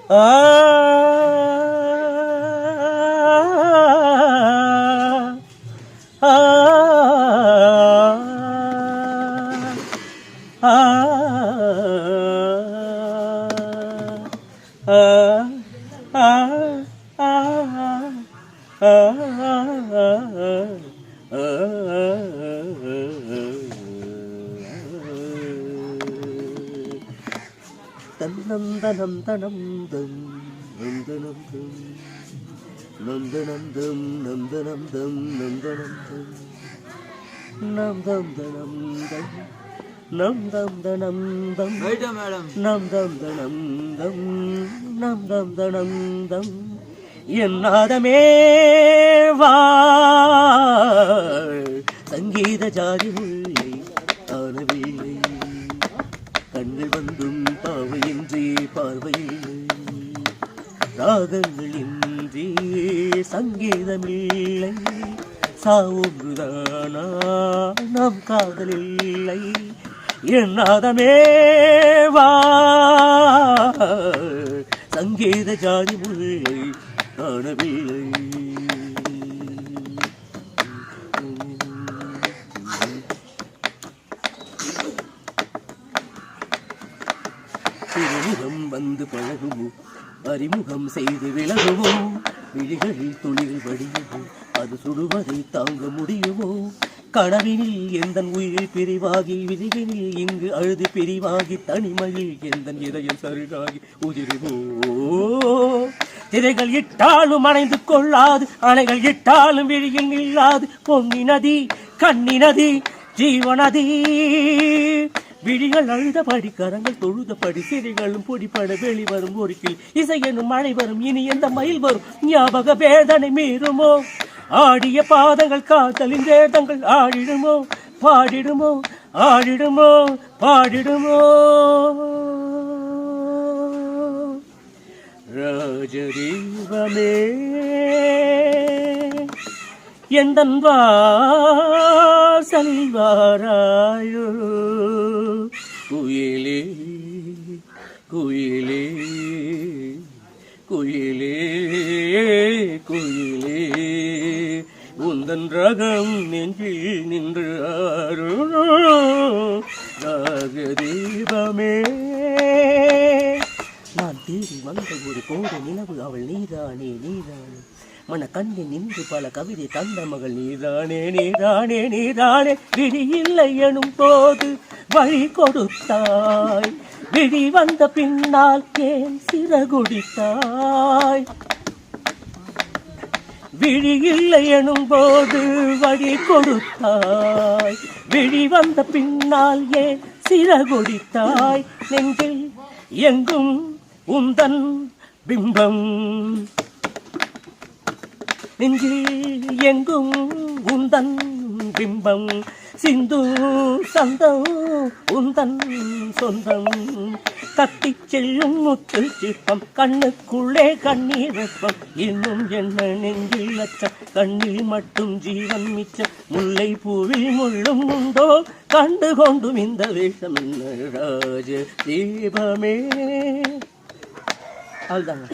ஆ ஆ தன்னந்தனம் தனம் தம் நந்தனம் தம் நந்தனம் தம் நந்தனம் தம் நந்தனம் தம் நம் தம் தனம் தம் நம் தம் தனம் தம் நம் தம் தனம் தம் நம் தம் தனம் தம் என் நாதமே வா சங்கீத ஜாதி முல்லை ஆனவில்லை கண்கள் வந்தும் பாவையின்றி பார்வையில்லை ராகங்கள் இன்றி சங்கீதமில்லை சாவொன்றுதானா நம் காதலில்லை என் நாதமே வா சங்கீத ஜாதி முல்லை காணவில்லை திருமுகம் வந்து பழகுமோ அறிமுகம் செய்து விலகுமோ விழிகளில் துளிர் வடியுமோ அது சுடுவதை தாங்க முடியுமோ கனவினில் எந்தன் உயிரில் பிரிவாகி விதிகளில் இங்கு அழுது பிரிவாகி தனிமையில் எந்தன் இதயம் சருகாகி உதிருமோ திரைகள் இட்டாலும் அணைந்து கொள்ளாது அணைகள் இட்டாலும் விழியில் நில்லாது பொன்னி நதி கண்ணி நதி ஜீவநதி விழிகள் அழுதபடி கரங்கள் தொழுதபடி சிறைகளும் பொடிப்பட வெளிவரும் ஒருக்கில் இசை எனும் மழை வரும் இனி எந்த மயில் வரும் ஞாபக வேதனை மீறுமோ ஆடிய பாதங்கள் காதலின் வேதங்கள் ஆடிடுமோ பாடிடுமோ ஆடிடுமோ பாடிடுமோ ராஜதீபமே எந்தன் வாசல் வாராயோ குயிலே குயிலே குயிலே குயிலே உந்தன் ரகம் நெஞ்சில் நின்று ராகதீபமே நான் தேடி வந்த ஒரு கோட நிலவு அவள் நீதானே நீதானே மன கண்ணில் நின்று பல கவிதை தந்த மகள் நீதானே நீதானே நீதானே விழி இல்லை எனும் போது வழி கொடுத்தாய் விழி வந்த பின்னால் ஏன் சிறகுடித்தாய் விழி இல்லை எனும் போது வழி கொடுத்தாய் விழி வந்த பின்னால் ஏன் சிறகுடித்தாய் நெஞ்சில் எங்கும் உந்தன் பிம்பம் நெஞ்சில் எங்கும் உந்தன் பிம்பம் சிந்து சந்தம் உந்தன் சொந்தம் கத்தி செல்லும் முத்து சிற்பம் கண்ணுக்குள்ளே கண்ணீர் வெப்பம் இன்னும் என்ன நெஞ்சில் அச்சம் கண்ணில் மட்டும் ஜீவன் மிச்சம் முல்லை பூவில் முள்ளும் உண்டோ கண்டு கொண்டும் இந்த வேஷம் என்ன ராஜ தீபமே அதுதாங்க.